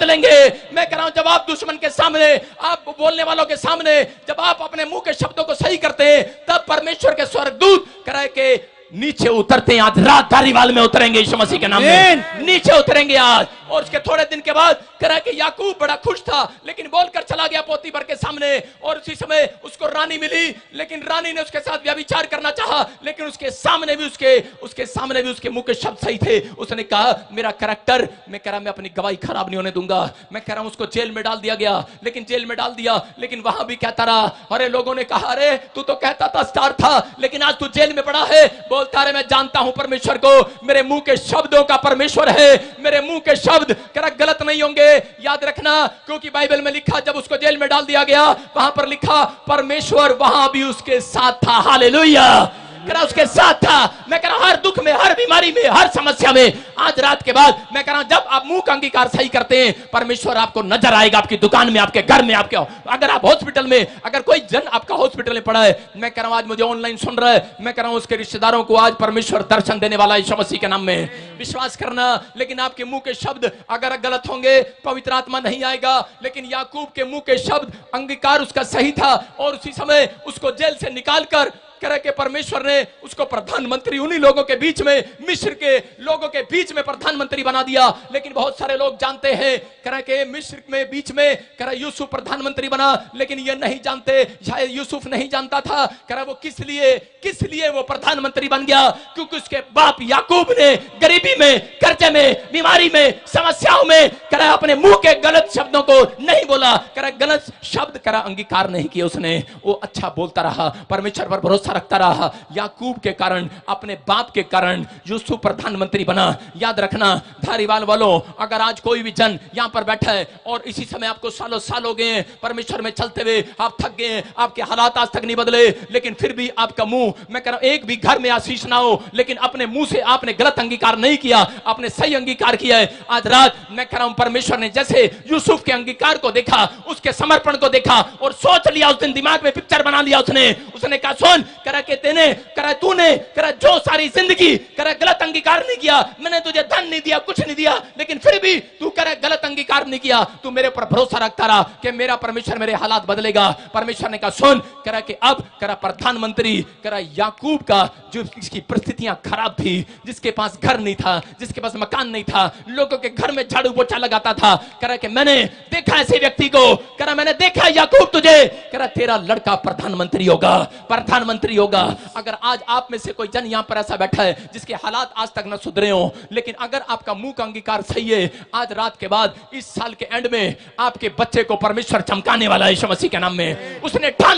बदलेंगे। मैं कह रहा हूं जब आप दुश्मन के सामने, आप बोलने वालों के सामने, जब आप अपने मुंह के शब्दों को सही करते हैं, तब परमेश्वर के स्वर्गदूत कह के नीचे उतरते हैं। आज रात धारीवाल में उतरेंगे यीशु मसीह के नाम में, नीचे उतरेंगे आज। और उसके थोड़े दिन के बाद कह कि याकूब बड़ा खुश था, लेकिन बोलकर चला गया पोतीफर के सामने, और उसी समय उसको रानी मिली, लेकिन रानी ने उसके साथ व्यभिचार करना चाहा, लेकिन उसके सामने भी उसके मुंह के शब्द सही थे। उसने कहा मेरा कैरेक्टर, मैं कह रहा मैं अपनी गवाही खराब नहीं होने दूंगा। मैं कह रहा हूं उसको जेल में डाल दिया गया, लेकिन जेल में डाल दिया, लेकिन वहां भी कहता रहा। अरे लोगों ने कहा अरे तू तो कहता था स्टार था, लेकिन आज तू जेल में पड़ा है। बोलता रहे मैं जानता हूं परमेश्वर को, मेरे मुंह के शब्दों का परमेश्वर है, मेरे मुंह के शब्द गलत नहीं होंगे। याद रखना, क्योंकि बाइबल में लिखा जब उसको जेल में डाल दिया गया, वहां पर लिखा परमेश्वर वहां भी उसके साथ था। हालेलुया, उसके साथ था। मैं कह रहा हूं हर दुख में, हर बीमारी में, हर समस्या में, आज रात के बाद मैं कह रहा हूं जब आप मुंह का अंगीकार सही करते हैं, परमेश्वर आपको नजर आएगा, आपकी दुकान में, आपके घर में, आपके अगर आप हॉस्पिटल में, अगर कोई जन आपका हॉस्पिटल में पड़ा है, मैं कह रहा हूं आज मुझे ऑनलाइन सुन रहा है, मैं कह रहा हूं उसके रिश्तेदारों को आज परमेश्वर दर्शन देने वाला है यीशु मसीह के नाम में। विश्वास करना। लेकिन आपके मुंह के शब्द अगर गलत होंगे, पवित्र आत्मा नहीं आएगा। लेकिन याकूब के मुंह के शब्द, अंगीकार उसका सही था, और उसी समय उसको जेल से निकालकर कह के परमेश्वर ने उसको प्रधानमंत्री, उन्हीं लोगों के बीच में, मिस्र के लोगों के बीच में प्रधानमंत्री बना दिया। लेकिन बहुत सारे लोग जानते हैं कह के मिस्र में बीच में कह यूसुफ प्रधानमंत्री बना, लेकिन ये नहीं जानते, शायद यूसुफ नहीं जानता था कह वो किस लिए वो प्रधानमंत्री बन गया, क्योंकि उसके बाप याकूब ने गरीबी में, कर्जे में, बीमारी में, समस्याओं में कह अपने मुंह के गलत शब्दों को नहीं बोला, कह गलत शब्द कह अंगीकार नहीं किया उसने। वो अच्छा बोलता रहा, परमेश्वर पर भरोसा रखता रहा। याकूब के कारण, अपने बाप के कारण यूसुफ प्रधानमंत्री बना। याद रखना धारीवाल वालों, अगर आज कोई भी जन यहां पर बैठा है और इसी समय आपको सालों साल हो गए परमेश्वर में चलते हुए, आप थक गए, आपके हालात आज तक नहीं बदले, लेकिन फिर भी आपका मुंह, मैं कह रहा हूं एक भी घर में आशीष ना हो, लेकिन अपने मुंह से आपने गलत अंगीकार नहीं किया, आपने सही अंगीकार किया है। आज रात मैं कह रहा हूं परमेश्वर ने जैसे यूसुफ के अंगीकार को देखा, उसके समर्पण को देखा और सोच लिया, उस दिन दिमाग में पिक्चर बना लिया उसने कहा सुन करा के तूने जो सारी जिंदगी गलत अंगीकार नहीं किया, मैंने तुझे धन नहीं दिया, कुछ नहीं दिया, लेकिन फिर भी तू गलत अंगीकार नहीं किया, तू मेरे ऊपर भरोसा रखता रहा कि मेरा परमेश्वर मेरे हालात बदलेगा। परमेश्वर ने कहा सुन कि अब प्रधानमंत्री याकूब का जो इसकी परिस्थितियां खराब थी, जिसके पास घर नहीं था, जिसके पास मकान नहीं था, लोगों के घर में झाड़ू पोछा लगाता था, कि मैंने देखा ऐसे व्यक्ति को, मैंने देखा याकूब तुझे, तेरा लड़का प्रधानमंत्री होगा। अगर आज आप में से कोई जन यहां पर ऐसा बैठा है जिसके हालात आज तक न सुधरे हो, लेकिन अगर आपका मुंह का अंगीकार सही है, आज रात के बाद इस साल के एंड में आपके बच्चे को परमेश्वर चमकाने वाला है यीशु मसीह के नाम में। उसने ठान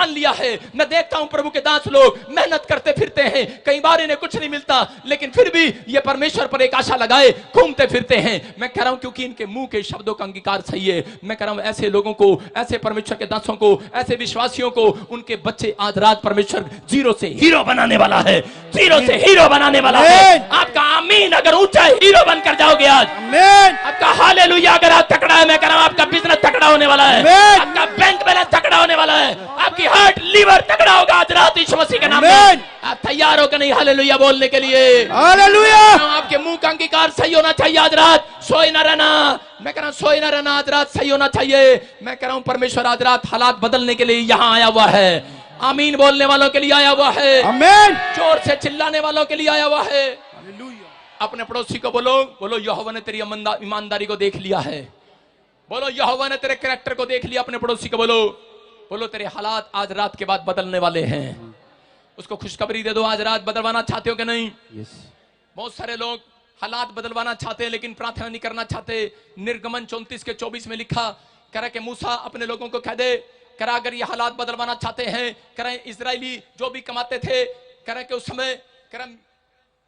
लिया है। मैं देखता हूं प्रभु के दास लोग मेहनत करते फिरते हैं, कई बार इन्हें कुछ नहीं मिलता, लेकिन फिर भी ये परमेश्वर पर एक आशा लगाए घूमते फिरते हैं। मैं कह रहा हूं क्योंकि इनके मुंह के शब्दों का अंगीकार सही है। मैं कह रहा हूं ऐसे लोगों को, ऐसे परमेश्वर के दासों को, ऐसे विश्वासियों को, उनके बच्चे आज रात परमेश्वर जीरो से हीरो बनाने वाला है, आपका आमीन अगर ऊंचा हीरो बनकर जाओगे आज, आपका हालेलुया अगर आप तकड़ा है, मैं कह रहा हूं आपका बिजनेस तकड़ा होने वाला है, आपका बैंक बैलेंस तकड़ा होने वाला है, आपकी हार्ट लिवर तकड़ा होगा आज रात यीशु मसीह के नाम में। आप तैयार हो कि नहीं हालेलुया बोलने के लिए? हालेलुया। आपके मुंह का अंगीकार सही होना चाहिए आज रात, सोए ना रहना। मैं कह रहा हूं सोए ना रहना, आज रात सही होना चाहिए। मैं कह रहा हूं परमेश्वर आज रात हालात बदलने के लिए यहां आया हुआ है। आमीन बोलने वालों के लिए आया हुआ है, आमीन जोर से चिल्लाने वालों के लिए आया हुआ है। अपने पड़ोसी को बोलो यहोवा ने तेरी ईमानदारी को देख लिया है। बोलो यहोवा ने तेरे कैरेक्टर को देख लिया। अपने पड़ोसी को बोलो तेरे हालात आज रात के बाद बदलने वाले हैं। उसको खुशखबरी दे दो, आज रात बदलवाना चाहते हो कि नहीं? बहुत सारे लोग हालात बदलवाना चाहते हैं लेकिन प्रार्थना नहीं करना चाहते। निर्गमन 34:24 में लिखा कह कि मूसा अपने लोगों को कह दे, अगर ये हालात बदलवाना चाहते हैं, इजरायली जो भी कमाते थे, कि उस समय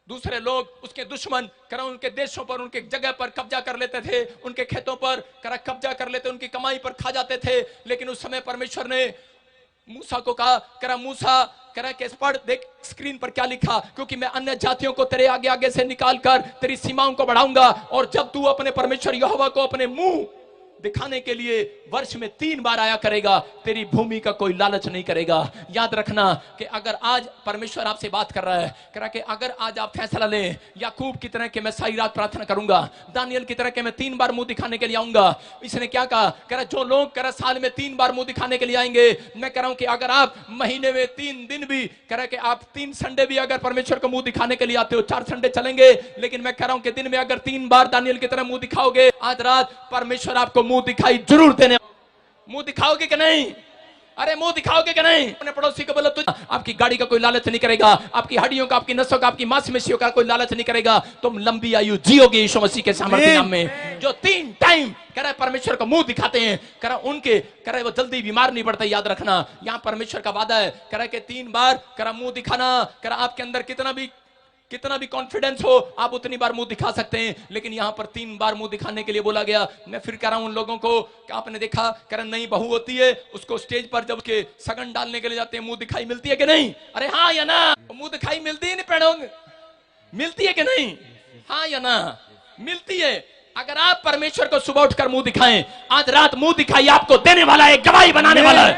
दूसरे लोग, उसके दुश्मन उनके देशों पर, उनके जगह पर कब्जा कर लेते थे, उनके खेतों पर कब्जा कर लेते, उनकी कमाई पर खा जाते थे। लेकिन उस समय परमेश्वर ने मूसा को कहा, मूसा पढ़ देख स्क्रीन पर क्या लिखा, क्योंकि मैं अन्य जातियों को तेरे आगे आगे से निकाल कर तेरी सीमाओं को बढ़ाऊंगा, और जब तू अपने परमेश्वर यहोवा को अपने मुंह दिखाने के लिए वर्ष में 3 बार आया करेगा, तेरी भूमि का कोई लालच नहीं करेगा। याद रखना कि अगर आज परमेश्वर आपसे बात कर रहा है, कह रहा कि अगर आज आप फैसला लें, याकूब की तरह के मैं सारी रात प्रार्थना करूंगा, दानियल की तरह के मैं 3 बार मुंह दिखाने के लिए आऊंगा। इसने क्या कहा, कह रहा जो लोग कह रहा साल में 3 बार मुंह दिखाने के लिए आएंगे, मैं कह रहा हूं कि अगर आप महीने में 3 दिन भी कह रहा कि आप 3 संडे भी अगर परमेश्वर को मुंह दिखाने के लिए आते हो, 4 संडे चलेंगे, लेकिन मैं कह रहा हूं कि दिन में अगर 3 बार दानियल की तरह मुंह दिखाओगे, आज रात परमेश्वर आपको मुंह दिखाई जरूर देने। मुंह दिखाओगे कि नहीं? अरे मुंह दिखाओगे कि नहीं? अपने पड़ोसी को बोलो तुझ आपकी गाड़ी का कोई लालच नहीं करेगा, आपकी हड्डियों का, आपकी नसों का, आपकी मांसपेशियों का कोई लालच नहीं करेगा, तुम लंबी आयु जियोगे यीशु मसीह के सामर्थ्य नाम में। जो 3 टाइम कह रहा है परमेश्वर को मुंह दिखाते हैं, कह रहा उनके कह रहा है वो जल्दी बीमार नहीं पड़ता। याद रखना यहां परमेश्वर का वादा है, कह रहा है कि 3 बार कह रहा मुंह दिखाना, कह रहा आपके अंदर कितना भी कॉन्फिडेंस हो आप उतनी बार मुंह दिखा सकते हैं, लेकिन यहां पर 3 बार मुंह दिखाने के लिए बोला गया। मैं फिर कह रहा हूं उन लोगों को, आपने देखा कह रहा नई बहू होती है, उसको स्टेज पर जब के सगन डालने के लिए जाते हैं, मुंह दिखाई मिलती है कि नहीं? अरे हाँ या ना? मुंह दिखाई मिलती है नहीं पेड़ों मिलती है कि नहीं? हाँ या ना? मिलती है। अगर आप परमेश्वर को सुबह उठकर मुंह दिखाएं, आज रात मुंह दिखाई आपको देने वाला है, गवाही बनाने वाला है।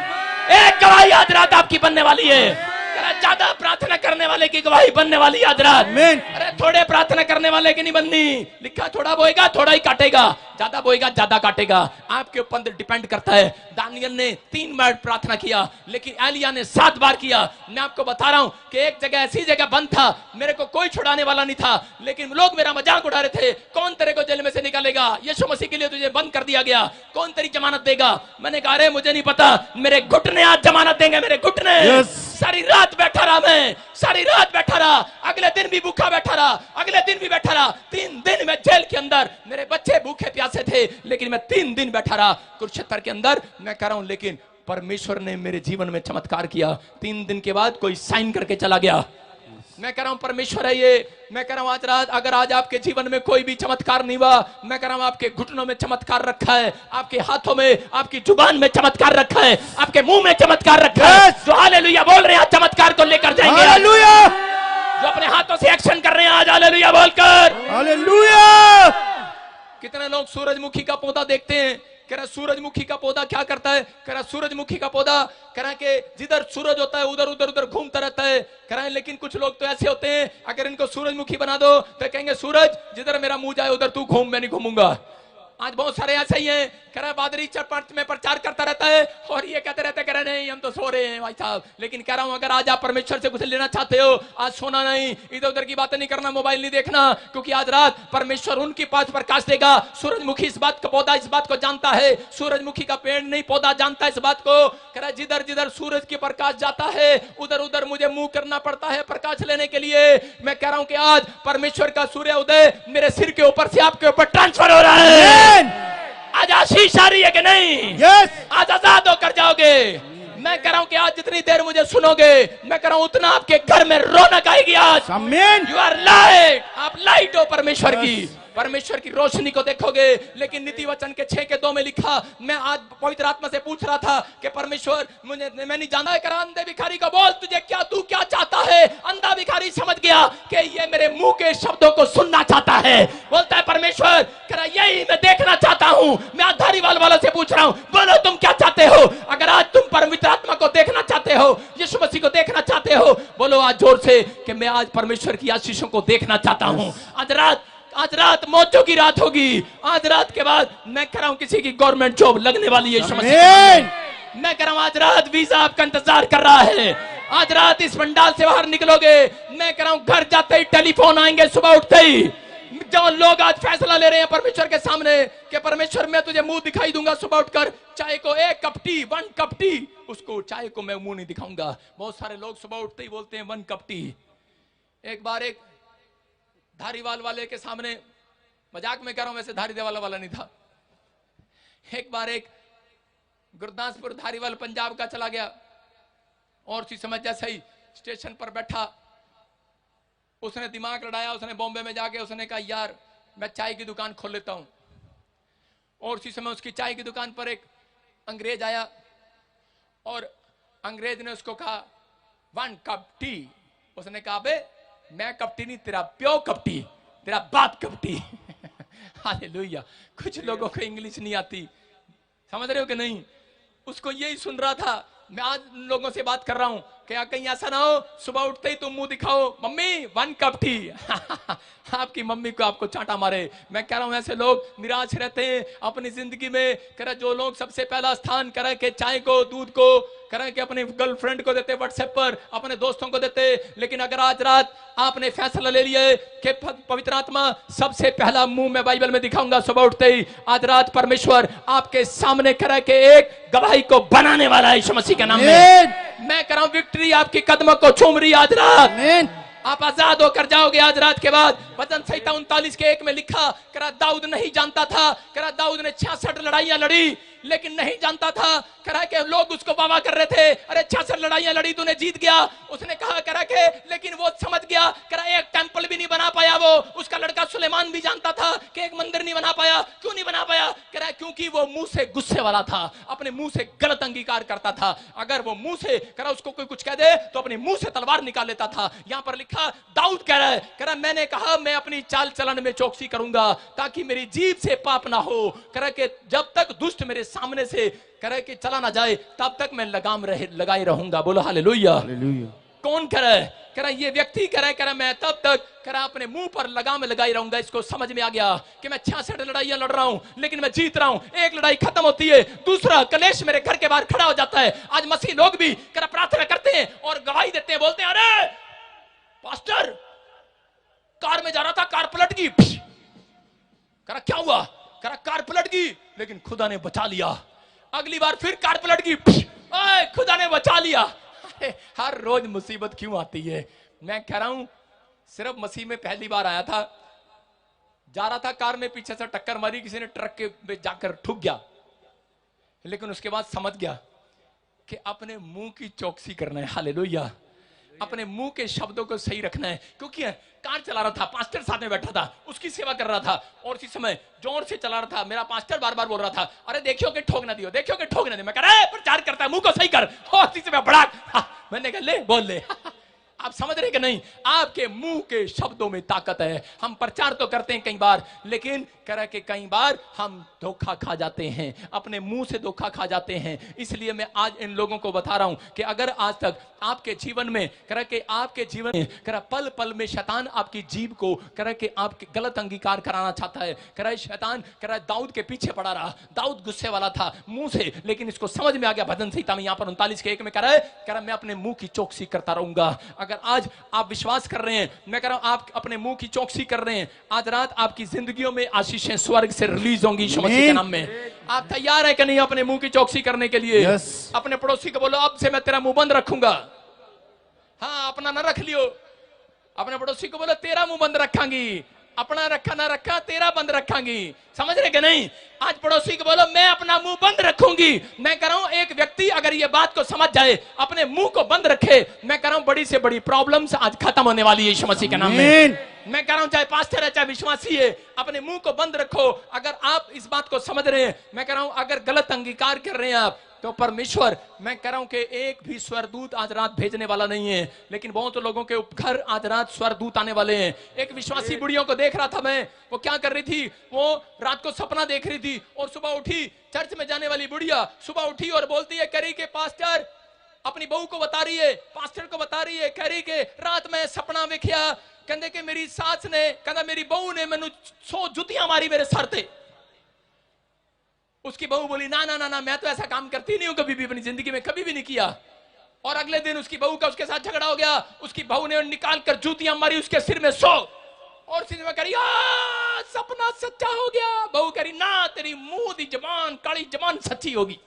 एक गवाही आज रात आपकी बनने वाली है। ज्यादा प्रार्थना करने वाले की गवाही बनने वाली आज रात। अरे थोड़े प्रार्थना करने वाले की नहीं बननी। लिखा थोड़ा बोएगा थोड़ा ही काटेगा, ज्यादा बोएगा ज्यादा काटेगा। आपके ऊपर डिपेंड करता है। दानियल ने 3 बार प्रार्थना किया, लेकिन एलिया ने 7 बार किया। मैं आपको बता रहा हूं कि एक जगह ऐसी जगह बंद था, मेरे को कोई छुड़ाने वाला नहीं था, लेकिन लोग मेरा मजाक उड़ा रहे थे, कौन तेरे को जेल में से निकालेगा? यीशु मसीह के लिए तुझे बंद कर दिया गया, कौन तेरी जमानत देगा? मैंने कहा अरे मुझे नहीं पता, मेरे घुटने आज जमानत देंगे, मेरे घुटने। सारी रात बैठा रहा, मैं सारी रात बैठा रहा, अगले दिन भी भूखा बैठा रहा, अगले दिन भी बैठा रहा। 3 दिन में जेल के अंदर, मेरे बच्चे भूखे प्यासे थे, लेकिन मैं 3 दिन बैठा रहा कुरुक्षेत्र के अंदर। मैं कह रहा हूं लेकिन परमेश्वर ने मेरे जीवन में चमत्कार किया। 3 दिन के बाद कोई साइन करके चला गया। मैं कह रहा हूं परमेश्वर है ये। मैं कह रहा हूं आज रात अगर आज आपके जीवन में कोई भी चमत्कार नहीं हुआ, मैं कह रहा हूं आपके घुटनों में चमत्कार रखा है, आपके हाथों में, आपकी जुबान में चमत्कार रखा है, आपके मुंह में चमत्कार रखा है। जो हालेलुया बोल रहे हैं चमत्कार को लेकर जाएंगे। हालेलुया। जो अपने हाथों से एक्शन कर रहे हैं आज हालेलुया बोलकर। हालेलुया। कितने लोग सूरजमुखी का पौधा देखते हैं, कह रहा सूरजमुखी का पौधा क्या करता है? कह रहा सूरजमुखी का पौधा कह रहा कि जिधर सूरज होता है उधर उधर उधर घूमता रहता है। कह रहा है लेकिन कुछ लोग तो ऐसे होते हैं, अगर इनको सूरजमुखी बना दो तो कहेंगे सूरज जिधर मेरा मुंह जाए उधर तू घूम, मैं नहीं घूमूंगा। आज बहुत सारे ऐसे ही हैं, कह रहा बादरी चरपट में प्रचार करता रहता है और ये कहते रहते, कह रहे नहीं हम तो सो रहे हैं भाई साहब। लेकिन कह रहा हूं अगर आज आप परमेश्वर से कुछ लेना चाहते हो, आज सोना नहीं, इधर उधर की बातें नहीं करना, मोबाइल नहीं देखना, क्योंकि आज रात परमेश्वर उनके पास प्रकाश देगा। सूरजमुखी इस बात का पौधा इस बात को जानता है, सूरजमुखी का पेड़ नहीं पौधा जानता है इस बात को। कह रहा जिधर जिधर सूरज की प्रकाश जाता है उधर उधर मुझे मुंह करना पड़ता है प्रकाश लेने के लिए। मैं कह रहा हूं कि आज परमेश्वर का सूर्य उदय मेरे सिर के ऊपर से आपके ऊपर ट्रांसफर हो रहा है। आज आशीष आ रही है कि नहीं? yes. आज आजाद होकर जाओगे। मैं कह रहा हूं कि आज जितनी देर मुझे सुनोगे, मैं कह रहा हूं उतना आपके घर में रौनक आएगी। आज यू आर लाइट, आप लाइट हो परमेश्वर की, परमेश्वर की रोशनी को देखोगे। लेकिन नीति वचन के 6:2 में लिखा, मैं आज पवित्र आत्मा से पूछ रहा था कि परमेश्वर मैं नहीं जानता है। कर अंधे भिखारी को बोल तुझे क्या, तू क्या चाहता है? अंधा भिखारी समझ गया कि ये मेरे मुंह के शब्दों को सुनना चाहता है। बोलता है परमेश्वर कह रहा यही मैं देखना चाहता हूं। मैं धारीवाल वालों से पूछ रहा हूं, बोलो तुम क्या चाहते हो? अगर आज तुम पवित्र आत्मा को देखना चाहते हो, यीशु मसीह को देखना चाहते हो, बोलो आज जोर से कि मैं आज परमेश्वर की आशीषों को देखना चाहता हूं। आज रात मौजों की रात होगी। आज रात के बाद मैं कह रहा हूं किसी की गवर्नमेंट जॉब लगने वाली है। मैं कह रहा हूं आज रात वीजा आपका इंतजार कर रहा है। आज रात इस पंडाल से बाहर निकलोगे, मैं कह रहा हूं घर जाते ही टेलीफोन आएंगे, सुबह उठते ही जो लोग आज फैसला ले रहे हैं परमेश्वर के सामने कि परमेश्वर मैं तुझे मुंह दिखाई दूंगा सुबह उठकर, चाय को 1 कप टी, 1 कप टी, उसको चाय को मैं मुंह नहीं दिखाऊंगा। बहुत सारे लोग सुबह उठते ही बोलते हैं 1 कप टी। एक बार एक धारीवाल वाले के सामने, मजाक में कह रहा हूं, वैसे धारीवाल वाला नहीं था, एक बार एक गुरदासपुर धारीवाल पंजाब का चला गया और सी समझ जैसे ही स्टेशन पर बैठा, उसने दिमाग लड़ाया, उसने बॉम्बे में जाके उसने कहा यार मैं चाय की दुकान खोल लेता हूं। और उसी समय उसकी चाय की दुकान पर एक अंग्रेज आया और अंग्रेज ने उसको कहा 1 कप टी। उसने कहा बे मैं कपटी नहीं, तेरा प्यो कपटी, तेरा बाप कपटी। हालेलुया। कुछ लोगों को इंग्लिश नहीं आती, समझ रहे हो कि नहीं? उसको यही सुन रहा था। मैं आज लोगों से बात कर रहा हूं, क्या कहीं ऐसा ना हो सुबह उठते ही तुम मुंह दिखाओ, मम्मी 1 कप टी आपकी मम्मी को आपको चांटा मारे। मैं कह रहा हूं ऐसे लोग निराश रहते हैं अपनी जिंदगी में। कह जो लोग सबसे पहला स्थान करें कि चाय को, दूध को, करें कि अपनी गर्लफ्रेंड को देते, व्हाट्सएप पर अपने दोस्तों को देते। लेकिन अगर आज रात आपने फैसला ले लिया है कि पवित्र आत्मा सबसे पहला मुंह मैं बाइबल में दिखाऊंगा सुबह उठते ही, आज रात परमेश्वर आपके सामने करे कि एक गवाही को बनाने वाला है यीशु मसीह के नाम में। मैं कह रहा हूं विक्ट्री आपकी कदमों को चूम रही आज रात। आप आजाद होकर जाओगे आज रात के बाद। वचन संहिता 39:1 में लिखा, करा दाऊद नहीं जानता था, करा दाऊद ने 66 लड़ाइयां लड़ी, लेकिन नहीं जानता था करा के लोग उसको वाह कर रहे थे, अरे 66 लड़ाइयां लड़ी तूने जीत गया। उसने कहा करा के, लेकिन वो समझ गया करा एक टेंपल भी नहीं बना पाया वो। उसका लड़का सुलेमान भी जानता था कि एक मंदिर नहीं बना पाया। क्यों नहीं बना पाया? करा क्योंकि वो मुंह से गुस्से वाला था, अपने मुंह से गलत अंगीकार करता था। अगर वो मुंह से करा उसको कोई कुछ कह दे तो अपने मुंह से तलवार निकाल लेता था। यहां पर लिखा दाऊद कह रहा है, कह रहा मैंने कहा मैं अपनी चाल चलन में चौकसी करूंगा ताकि मेरी जीभ से पाप ना हो। कह के जब तक दुष्ट मेरे सामने से करे कि चला ना जाए तब तक मैं लगाम लगाए रहूंगा। बोलो हालेलुया। कौन कह रहा है? कह रहा ये व्यक्ति कह रहा है मैं तब तक कह रहा अपने मुंह पर लगाम लगाई रहूंगा। इसको समझ में आ गया कि मैं 66 लड़ाइयां लड़ रहा हूं लेकिन मैं जीत रहा हूं। एक लड़ाई खत्म होती है, दूसरा कलेश मेरे घर के बाहर खड़ा हो जाता है। आज मसीह लोग भी कह रहा प्रार्थना करते हैं और गवाही देते हैं, बोलते हैं अरे पास्टर कार में जा रहा था, कार पलट गई। कह रहा क्या हुआ? कह रहा कार पलट गई लेकिन खुदा ने बचा लिया। अगली बार फिर कार पलट गई, खुदा ने बचा लिया। हर रोज मुसीबत क्यों आती है? मैं कह रहा हूं सिर्फ मसीह में पहली बार आया था, जा रहा था कार में, पीछे से टक्कर मारी, किसी ने ट्रक के जाकर ठुक गया। लेकिन उसके बाद समझ गया कि अपने मुंह की चौकसी करना है। हालेलुया। अपने मुंह के शब्दों को सही रखना है। क्योंकि कार चला रहा था, पास्टर साथ में बैठा था, उसकी सेवा कर रहा था और इसी समय जोर से चला रहा था। मेरा पास्टर बार बार बोल रहा था अरे देखियो कि ठोक ना दियो, देखियो कि ठोक ना दियो। मैं कह रहा प्रचार करता है, मुंह को सही कर। और इसी समय बड़ा मैंने कहा ले बोल ले। आप समझ रहे कि नहीं? आपके मुंह के शब्दों में ताकत है। हम प्रचार तो करते हैं कई बार, लेकिन कह के कई बार हम धोखा खा जाते हैं, अपने मुंह से धोखा खा जाते हैं। इसलिए मैं आज इन लोगों को बता रहा हूं कि अगर आज तक आपके जीवन में कह के आपके जीवन में कह पल पल में शैतान आपकी जीभ को कह के आपके गलत अंगीकार कराना चाहता है। कह शैतान कह दाऊद के पीछे पड़ा रहा। दाऊद गुस्से वाला था मुंह से, लेकिन इसको समझ में आ गया। भजन संहिता में यहां पर 39:1 में कह रहा मैं अपने मुंह की चौकसी करता रहूंगा। अगर आज आप विश्वास कर रहे हैं, मैं कह रहा हूं आप अपने मुंह की चौकसी कर रहे हैं, आज रात आपकी जिंदगियों में आशीषें स्वर्ग से रिलीज होंगी यीशु मसीह के नाम में। आप तैयार है कि नहीं अपने मुंह की चौकसी करने के लिए? अपने पड़ोसी को बोलो अब से मैं तेरा मुंह बंद रखूंगा। हाँ, अपना ना रख लियो। अपने पड़ोसी को बोलो तेरा मुंह बंद रखांगी। अपना रखा ना रखा, तेरा बंद रखांगी। समझ रहे कि नहीं? आज पड़ोसी को बोलो मैं अपना मुंह बंद रखूंगी। मैं कह रहा हूं एक व्यक्ति अगर ये बात को समझ जाए, अपने मुंह को बंद रखे, मैं कह रहा हूं बड़ी से बड़ी प्रॉब्लम्स आज खत्म होने वाली है यीशु मसीह के नाम में। मैं कह रहा हूं चाहे पास्टर है चाहे विश्वासी है, अपने मुंह को बंद रखो। अगर आप इस बात को समझ रहे हैं, मैं कह रहा हूं अगर गलत अंगीकार कर रहे हैं आप, तो परमेश्वर मैं कह रहा हूं कि एक भी स्वरदूत आज रात भेजने वाला नहीं है। लेकिन बहुत लोगों के घर आज रात स्वरदूत आने वाले हैं। एक विश्वासी बुढ़ियों को देख रहा था मैं, वो क्या कर रही थी, वो रात को सपना देख रही थी और सुबह उठी, चर्च में जाने वाली बुढ़िया सुबह उठी और बोलती है, कह रही के पास्टर, अपनी बहू को बता रही है, पास्टर को बता रही है, कह रही के रात में सपना वेख्या, कहते कि मेरी सास ने, कहता मेरी बहू ने मैनू 100 जुतियां मारी मेरे सर पे। उसकी बहू बोली ना ना ना ना, मैं तो ऐसा काम करती नहीं हूं कभी भी, अपनी जिंदगी में कभी भी नहीं किया। और अगले दिन उसकी बहू का उसके साथ झगड़ा हो गया। उसकी बहू ने निकाल कर जूतियां मारी उसके सिर में 100 और सिर में करी सपना सच्चा हो गया। बहू करी ना तेरी मुंह दी जबान, काली जबान सच्ची होगी।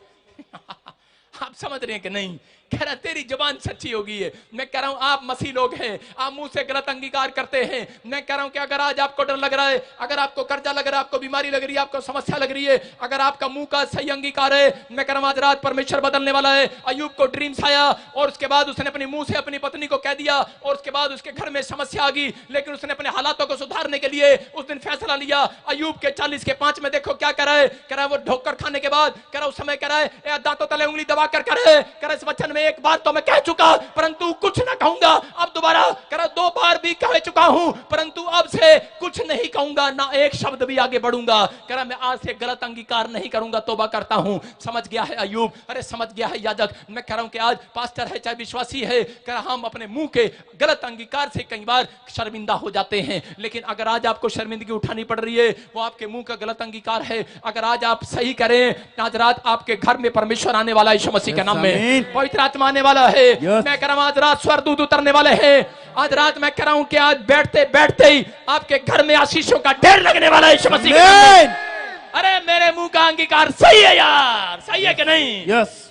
आप समझ रहे हैं कि नहीं? कह रहा तेरी जबान सच्ची होगी है। मैं कह रहा हूं आप मसीह लोग हैं, आप मुंह से गलत अंगीकार करते हैं। मैं कह रहा हूं कि अगर आज आपको डर लग रहा है, अगर आपको कर्जा लग रहा है, आपको बीमारी लग रही है, आपको समस्या लग रही है, अगर आपका मुंह का सही अंगीकार है, मैं कह रहा हूं आज रात परमेश्वर बदलने वाला है। अय्यूब को ड्रीम्स आया और उसके बाद उसने अपने मुंह से अपनी पत्नी को कह दिया और उसके बाद उसके घर में समस्या आ गई, लेकिन उसने अपने हालातों को सुधारने के लिए उस दिन फैसला लिया। अय्यूब के 40:5 में देखो क्या कर रहा है, कह रहा है वो ढोकर खाने के बाद कह रहा उस समय कह रहा है दांतों तले उंगली दबा कर कह रहा इस वचन में एक बार तो मैं कह चुका परंतु कुछ ना कहूंगा, अब दोबारा कह रहा 2 बार भी कह चुका हूं परंतु अब से कुछ नहीं कहूंगा, ना एक शब्द भी आगे बढ़ूंगा। कह रहा मैं आज से गलत अंगीकार नहीं करूंगा, तौबा करता हूं। समझ गया है अय्यूब, अरे समझ गया है याजक। मैं कह रहा हूं कि आज पास्टर है चाहे विश्वासी है, कह रहा हम अपने मुंह के गलत अंगीकार से कई बार शर्मिंदा हो जाते हैं, लेकिन अगर आज आपको शर्मिंदगी उठानी पड़ रही है वो आपके मुंह का गलत अंगीकार है। अगर आज आप सही करें, आज रात आपके घर में परमेश्वर आने वाला है यीशु मसीह के नाम में, पवित्र आत्मा आने वाला है। मैं कह रहा हूं आज रात स्वर्गदूत उतरने वाले हैं। आज रात मैं कह रहा हूं कि आज बैठते बैठते ही आपके घर में आशीषों का ढेर लगने वाला है यीशु मसीह के नाम में। अरे मेरे मुंह का अंगीकार सही है यार, सही है कि नहीं?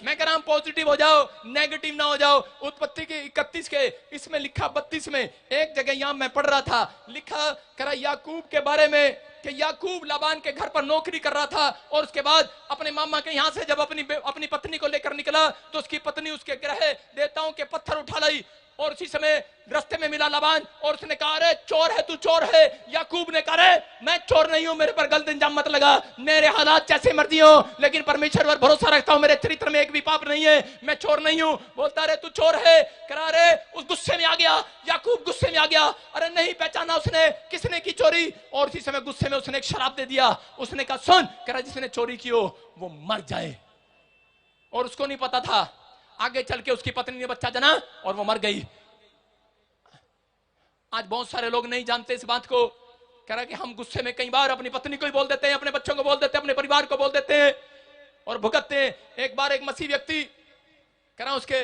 मैं कह रहा हूं पॉजिटिव हो जाओ, नेगेटिव ना हो जाओ। उत्पत्ति के 31 के इसमें लिखा 32 में एक जगह यहां मैं पढ़ रहा था, लिखा कह रहा याकूब के बारे में कि याकूब लाबान के घर पर नौकरी कर रहा था और उसके बाद अपने मामा के यहां से जब अपनी पत्नी को लेकर निकला तो उसकी पत्नी उसके ग्रह देवताओं के पत्थर उठा लाई और उसी समय रास्ते में मिला लाबान और उसने कहा अरे चोर है तू, चोर है। याकूब ने कहा मैं चोर नहीं हूं, मेरे पर गलत इल्जाम मत लगा, मेरे हालात जैसे मर्जी हो लेकिन परमेश्वर पर भरोसा रखता हूं, मेरे चरित्र में एक भी पाप नहीं है, मैं चोर नहीं हूं। बोलता अरे तू चोर है, करा रे उस गुस्से में आ गया याकूब, गुस्से में आ गया। अरे नहीं पहचाना उसने किसने की चोरी, और उसी समय गुस्से में उसने एक शराब दे दिया। उसने कहा सुन, करा जिसने चोरी की हो वो मर जाए, और उसको नहीं पता था आगे चल के उसकी पत्नी ने बच्चा जना और वो मर गई। आज बहुत सारे लोग नहीं जानते इस बात को, कह रहा कि हम गुस्से में कई बार अपनी पत्नी को ही बोल देते हैं, अपने बच्चों को बोल देते हैं, अपने परिवार को बोल देते हैं और भुगतते हैं। एक बार एक मसीह व्यक्ति कह रहा उसके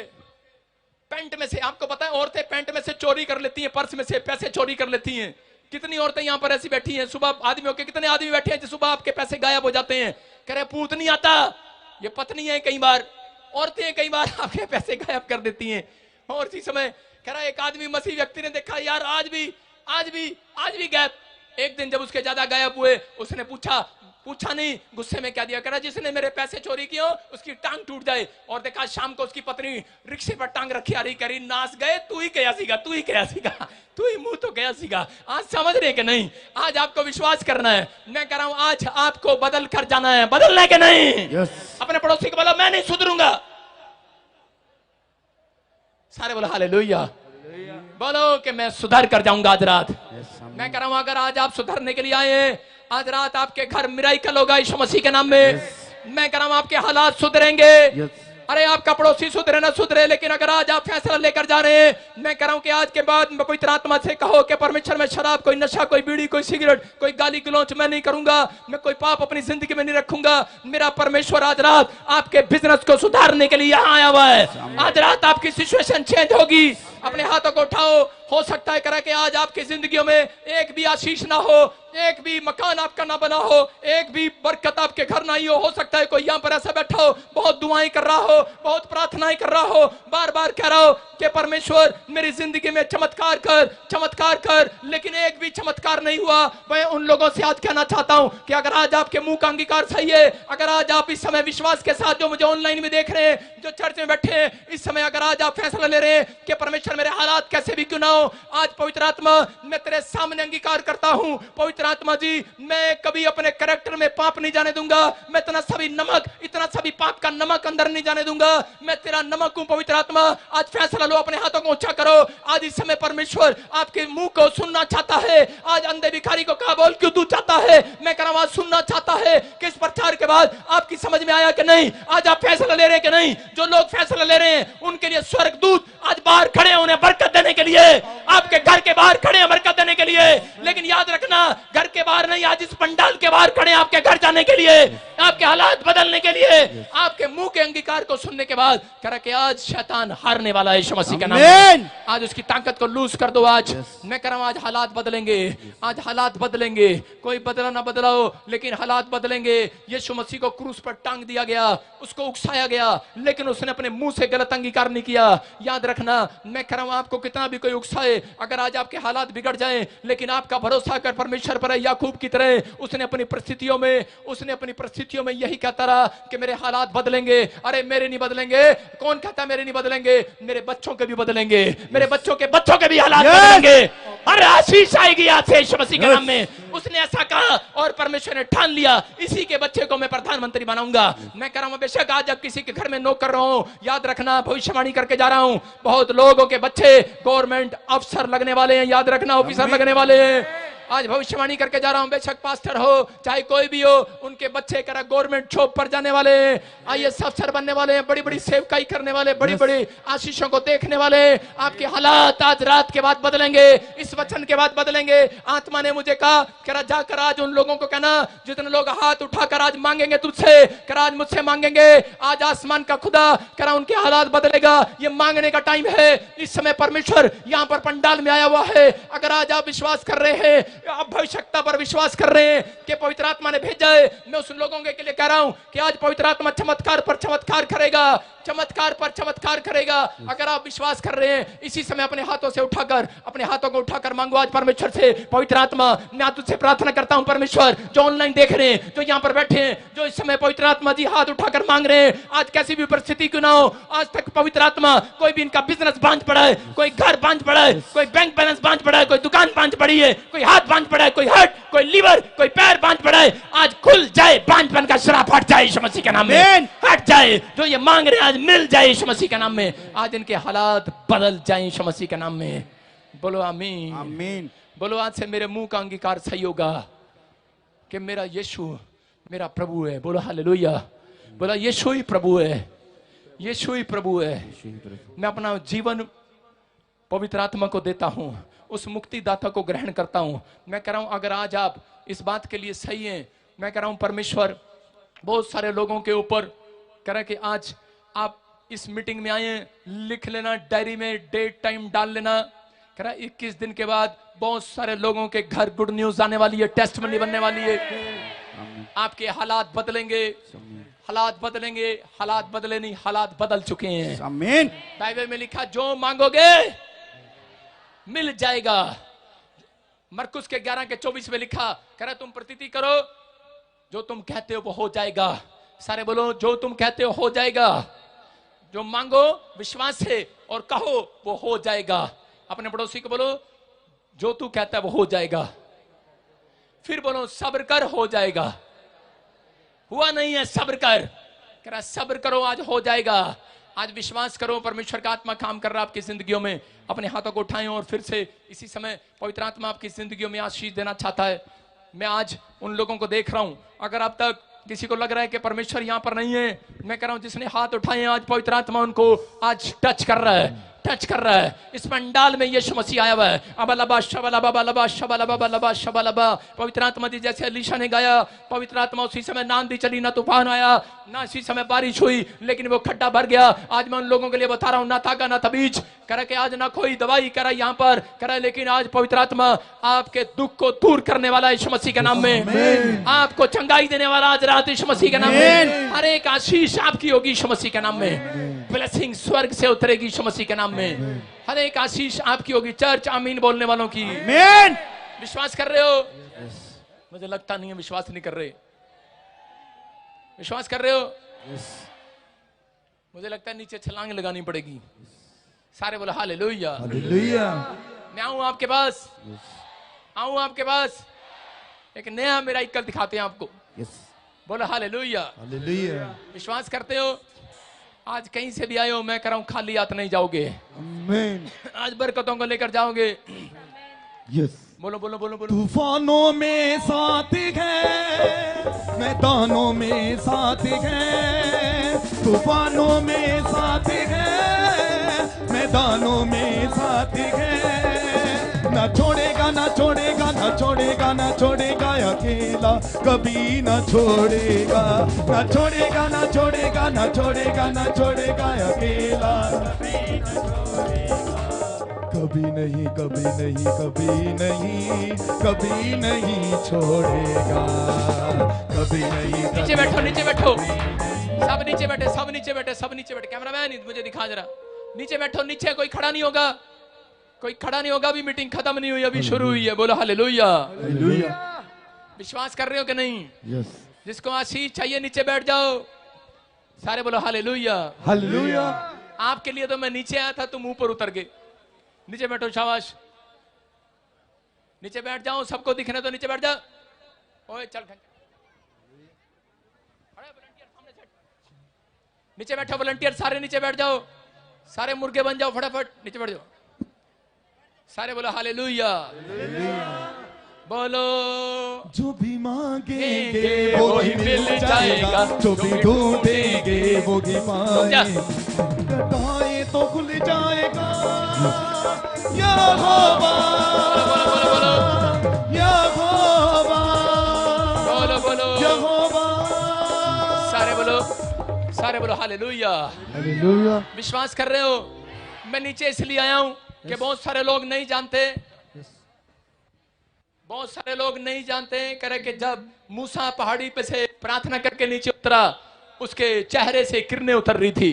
पैंट में से, आपको पता है औरतें पैंट में से चोरी कर लेती हैं, पर्स में से पैसे चोरी कर लेती हैं। कितनी औरतें यहां पर ऐसी बैठी हैं, सुबह आदमियों के कितने आदमी बैठे हैं जो सुबह आपके पैसे गायब हो जाते हैं। कह रहे पूत नहीं आता, ये पत्नी है, कई बार औरतें कई बार आपके पैसे गायब कर देती हैं। और इसी समय कह रहा एक आदमी मसीह व्यक्ति ने देखा यार आज भी गायब। एक दिन जब उसके ज्यादा गायब हुए उसने पूछा नहीं, गुस्से में क्या दिया, कह रहा जिसने मेरे पैसे चोरी किए उसकी टांग टूट जाए। और देखा शाम को उसकी पत्नी रिक्शे पर टांग रखी आ रही, कह रही नाच गए तू ही गया सीगा, तू ही मुंह तो गया सीगा। आज समझ रहे कि नहीं? आज आपको विश्वास करना है। मैं कह रहा हूं आज आपको बदल कर जाना है, बदलना है कि नहीं? अपने पड़ोसी को बोलो मैं नहीं सुधरूंगा। सारे बोलो हालेलुया, बोलो कि मैं सुधर कर जाऊंगा आज रात। मैं कह रहा हूं अगर आज आप सुधरने के लिए आए हैं, आज रात आपके घर मिराकल होगा यीशु मसीह के नाम में। मैं कह रहा हूं आपके हालात सुधरेंगे। अरे आपका पड़ोसी सुधरे ना सुधरे, लेकिन अगर आज आप फैसला लेकर जा रहे हैं, मैं कह रहा हूं कि आज के बाद पवित्र आत्मा से कहो कि परमेश्वर में शराब, कोई नशा, कोई बीड़ी, कोई सिगरेट, कोई गाली गलौच मैं नहीं करूंगा, मैं कोई पाप अपनी जिंदगी में नहीं रखूंगा। मेरा परमेश्वर आज रात आपके बिजनेस को सुधारने के लिए यहां आया हुआ है। आज रात आपकी सिचुएशन चेंज होगी। अपने हाथों को उठाओ। हो सकता है करा कि आज आपकी जिंदगियों में एक भी आशीष ना हो, एक भी मकान आपका ना बना हो, एक भी बरकत आपके घर ना ही हो सकता है कोई यहां पर ऐसा बैठा हो, बहुत दुआएं कर रहा हो, बहुत प्रार्थनाएं कर रहा हो, बार बार कह रहा हो कि परमेश्वर मेरी जिंदगी में चमत्कार कर, लेकिन एक भी चमत्कार नहीं हुआ। मैं उन लोगों से आज कहना चाहता हूं कि अगर आज आपके मुंह का अंगीकार सही है, अगर आज आप इस समय विश्वास के साथ जो मुझे ऑनलाइन में देख रहे हैं, जो चर्च में बैठे हैं, इस समय अगर आज आप फैसला ले रहे हैं कि परमेश्वर मेरे हालात कैसे भी क्यों ना हो, आज पवित्र आत्मा मैं तेरे सामने अंगीकार करता हूं। पवित्र आत्मा जी, मैं कभी अपने कैरेक्टर में पाप नहीं जाने दूंगा। मैं इतना सभी पाप का नमक अंदर नहीं जाने दूंगा। मैं तेरा नमक हूं पवित्र आत्मा। आज फैसला लो, अपने हाथों को ऊंचा करो। आज इस समय परमेश्वर आपके मुंह को सुनना चाहता है। आज अंधे भिखारी को कहा बोल क्यों तू चाहता है, मैं कह रहा हूं आज सुनना चाहता है कि इस प्रचार के बाद आपकी समझ में आया कि नहीं, आज आप फैसला ले रहे हैं कि नहीं। जो लोग फैसला ले रहे हैं उनके लिए स्वर्गदूत आज बाहर खड़े हैं उन्हें बरकत देने के लिए, आपके घर के बाहर खड़े हैं बरकत देने के लिए। लेकिन याद रखना, घर के बाहर नहीं, आज इस पंडाल के बाहर खड़े हैं आपके घर जाने के लिए, आपके हालात बदलने के लिए। आपके मुंह के अंगीकार को सुनने के बाद कह कि आज शैतान हारने वाला है यीशु मसीह के नाम में। आज उसकी ताकत को लूज कर दो। आज मैं कह रहा हूं आज हालात बदलेंगे, आज हालात बदलेंगे। कोई बदला ना बदलाओ, लेकिन हालात बदलेंगे। यीशु मसीह को क्रूस पर टांग दिया गया, उसको उकसाया गया, लेकिन उसने अपने मुंह से गलत अंगीकार नहीं किया। याद रखना, मैं कह रहा हूं आपको कितना भी कोई उकसाए, अगर आज आपके हालात बिगड़ जाए, लेकिन आपका भरोसा कर परमेश्वर पर है। याकूब की तरह उसने अपनी परिस्थितियों में यही कहता रहा कि मेरे हालात बदलेंगे। अरे मेरे नहीं बदलेंगे। कौन कहता है मेरे नहीं बदलेंगे? मेरे बच्चों के भी बदलेंगे, मेरे बच्चों के भी हालात बदलेंगे। अरे आशीष आएगी आज से यीशु मसीह के नाम में। उसने ऐसा कहा और परमेश्वर ने ठान लिया, इसी के बच्चे को मैं प्रधानमंत्री बनाऊंगा। मैं कह रहा हूं बेशक आज जब किसी के घर में नौकर रहा हूं, याद रखना भविष्यवाणी करके जा रहा हूं, बहुत लोगों के बच्चे गवर्नमेंट अफसर लगने वाले हैं। याद रखना, ऑफिसर लगने वाले हैं। आज भविष्यवाणी करके जा रहा हूं, बेशक पास्टर हो चाहे कोई भी हो, उनके बच्चे करा गवर्नमेंट जॉब पर जाने वाले हैं, आईएएस अफसर बनने वाले हैं, बड़ी बड़ी सेवकाई करने वाले, बड़ी बड़ी आशीषों को देखने वाले। आपके हालात आज रात के बाद बदलेंगे, इस वचन के बाद बदलेंगे। आत्मा ने मुझे कहा करा जाकर आज उन लोगों को कहना जितने लोग हाथ उठाकर आज मांगेंगे तुझसे, करा आज मुझसे मांगेंगे, आज आसमान का खुदा करा उनके हालात बदलेगा। ये मांगने का टाइम है। इस समय परमेश्वर यहाँ पर पंडाल में आया हुआ है। अगर आज आप विश्वास कर रहे हैं, आप भविष्यता पर विश्वास कर रहे हैं कि पवित्र आत्मा ने भेजा है, मैं उस लोगों के लिए कह रहा हूं कि आज पवित्र आत्मा चमत्कार पर चमत्कार करेगा, चमत्कार पर चमत्कार करेगा। अगर आप विश्वास कर रहे हैं, इसी समय अपने हाथों को उठाकर मांगो आज परमेश्वर से। पवित्र आत्मा, मैं तुझसे प्रार्थना करता हूं परमेश्वर, जो ऑनलाइन देख रहे हैं, जो यहाँ पर बैठे हैं, जो इस समय पवित्र आत्मा जी हाथ उठाकर मांग रहे हैं, आज कैसी भी परिस्थिति क्यों ना हो, आज तक पवित्र आत्मा कोई भी इनका बिजनेस बांध पड़ा है, कोई घर बांध पड़ा है, कोई बैंक बैलेंस बांध पड़ा है, कोई दुकान बांध पड़ी है, कोई हाथ बांध पड़ा है, कोई हट, कोई लीवर, कोई पैर बांध पड़ा है, आज खुल जाए, बांधपन का श्राप हट जाए यीशु मसीह के नाम में, हट जाए। जो ये मांग रहे हैं आज मिल जाए यीशु मसीह के नाम में, आज इनके हालात बदल जाए यीशु मसीह के नाम में। बोलो आमीन, आमीन। बोलो आज से मेरे मुंह का अंगीकार सही होगा कि मेरा यीशु मेरा प्रभु है। बोलो हालेलुया। बोला यीशु ही प्रभु है, यीशु ही प्रभु है। मैं अपना जीवन पवित्र आत्मा को देता हूं, उस मुक्तिदाता को ग्रहण करता हूं। मैं कह रहा हूं अगर आज आप इस बात के लिए सही हैं, मैं कह रहा हूं परमेश्वर बहुत सारे लोगों के ऊपर कह रहा है कि आज आप इस मीटिंग में आए, लिख लेना डायरी में, डेट टाइम डाल लेना। कह रहा 21 दिन के बाद बहुत सारे लोगों के घर गुड न्यूज आने वाली है, टेस्टमनी बनने वाली है। आपके हालात बदलेंगे, हालात बदलेंगे, हालात बदले नहीं, हालात बदल चुके हैं। आमीन। बाइबल में लिखा जो मांगोगे मिल जाएगा। मरकुस के 11 के 24 में लिखा, कह रहा तुम प्रतीति करो, जो तुम कहते हो वो हो जाएगा। सारे बोलो जो तुम कहते हो जाएगा। जो मांगो विश्वास से और कहो वो हो जाएगा। अपने पड़ोसी को बोलो जो तू कहता है वो हो जाएगा। फिर बोलो सब्र कर, हो जाएगा। हुआ नहीं है सब्र कर, कह रहा सब्र करो आज हो जाएगा। आज विश्वास करो, परमेश्वर का आत्मा काम कर रहा है आपकी जिंदगियों में। अपने हाथों को उठाएं और फिर से इसी समय पवित्र आत्मा आपकी जिंदगियों में आशीष देना चाहता है। मैं आज उन लोगों को देख रहा हूं, अगर अब तक किसी को लग रहा है कि परमेश्वर यहां पर नहीं है, मैं कह रहा हूं जिसने हाथ उठाए आज पवित्र आत्मा उनको आज टच कर रहा है, टच कर रहा है। इस पंडाल में यीशु मसीह आया हुआ है। अबलबा शबलबा बलबा शबलबा बलबा शबलबा। पवित्र आत्मा जी जैसे अलीशा ने गाया, पवित्र आत्मा उसी समय ना आंधी चली, ना तूफान आया, ना इसी समय बारिश हुई, लेकिन वो खड्डा भर गया। आज मैं उन लोगों के लिए बता रहा हूं, ना ताका ना तबीज, कह के आज ना कोई दवाई करा यहाँ पर करा, लेकिन आज पवित्र आत्मा आपके दुख को दूर करने वाला यीशु मसीह के नाम में, आपको चंगाई देने वाला आज रात यीशु मसीह के नाम में। हर एक आशीष आपकी होगी यीशु मसीह के नाम में। ब्लेसिंग स्वर्ग से उतरेगी यीशु मसीह के नाम में। हर एक आशीष आपकी होगी। चर्च आमीन बोलने वालों की आमीन। विश्वास कर रहे हो? मुझे लगता नहीं है विश्वास नहीं कर रहे। विश्वास कर रहे हो? मुझे लगता है नीचे छलांग लगानी पड़ेगी। सारे बोलो हालेलुया, हालेलुया। मैं आऊं आपके पास, आऊं आपके पास, एक नया मेरा इक्कल दिखाते हैं आपको। बोलो हालेलुया, हालेलुया। विश्वास करते हो? आज कहीं से भी आए हो, मैं कह रहा हूं खाली हाथ नहीं जाओगे। आमीन। आज बरकतों को लेकर जाओगे। यस। बोलो बोलो बोलो बोलो। तूफानों में साथ है, मैदानों में साथ है, तूफानों में साथ है, मैदानों में साथ है। ना छोड़ेगा ना छोड़ेगा ना छोड़ेगा ना छोड़ेगा अकेला कभी ना छोड़ेगा, ना छोड़ेगा ना छोड़ेगा ना छोड़ेगा ना छोड़ेगा अकेला कभी नहीं कभी नहीं कभी नहीं कभी नहीं छोड़ेगा, कभी नहीं। नीचे बैठो, नीचे बैठो, सब नीचे बैठे, सब नीचे बैठे, सब नीचे बैठे। कैमरामैन मुझे दिखा जरा, नीचे बैठो, नीचे कोई खड़ा नहीं होगा, कोई खड़ा नहीं होगा, अभी मीटिंग खत्म नहीं हुई, अभी शुरू हुई है। बोलो हालेलुया। विश्वास कर रहे हो कि नहीं? यस। जिसको आशीष चाहिए नीचे बैठ जाओ। सारे बोलो हालेलुया। हालेलुया। आपके लिए तो मैं नीचे आया था, तुम ऊपर उतर गए। नीचे बैठो, शाबाश। नीचे बैठ जाओ, सबको दिखने तो नीचे बैठ जाओ। ओए चल नीचे बैठो वॉलंटियर, सारे नीचे बैठ जाओ। सारे मुर्गे बन जाओ, फटाफट नीचे बैठ जाओ। सारे बोलो हालेलुया। बोलो जो भी मांगेंगे वो ही मिल जाएगा, जो भी ढूंढेंगे वो ही पाएंगे, कटाए तो खुल जाएगा। यहोवा यहोवा बोलो बोलो यहोवा। सारे बोलो हालेलुया। हालेलुया। विश्वास कर रहे हो? मैं नीचे इसलिए आया हूं कि बहुत सारे लोग नहीं जानते, बहुत सारे लोग नहीं जानते करे कि जब मूसा पहाड़ी पे से प्रार्थना करके नीचे उतरा, उसके चेहरे से किरणें उतर रही थी।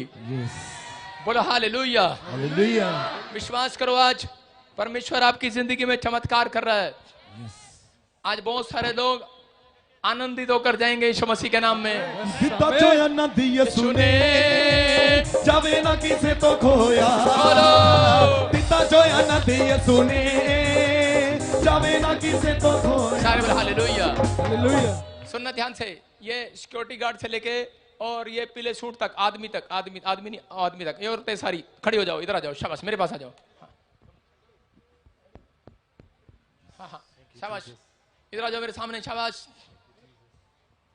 बोलो हालेलुया। हालेलुया। विश्वास करो, आज परमेश्वर आपकी जिंदगी में चमत्कार कर रहा है। आज बहुत सारे लोग आनंदित होकर जाएंगे यीशु मसीह के नाम में। जितना जो आनंद यीशु ने जावे ना किसे तो खोया, जितना जो आनंद यीशु ने जावे ना किसे तो खोया। सारे बोलो हालेलुया। हालेलुया। सुनना ध्यान से, ये सिक्योरिटी गार्ड से लेके और ये पीले सूट तक, आदमी तक, आदमी तक, ये औरतें सारी खड़ी हो जाओ, इधर आ जाओ, शाबाश, मेरे पास आ जाओ। हाँ, शाबाश, इधर आ जाओ मेरे सामने, शाबाश।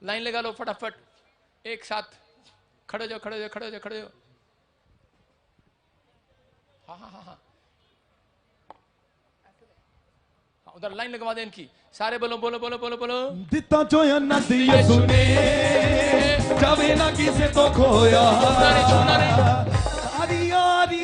लाइन लगा लो फटाफट, एक साथ खड़े जाओ, खड़े जाओ, खड़े जाओ, खड़े जाओ। हाँ हाँ हाँ हाँ, उधर लाइन लगवा दे इनकी। सारे बोलो बोलो बोलो बोलो बोलो। जितना जो आनंद यीशु ने जावे ना किसे तो खोया। छूना नहीं, आरी आरी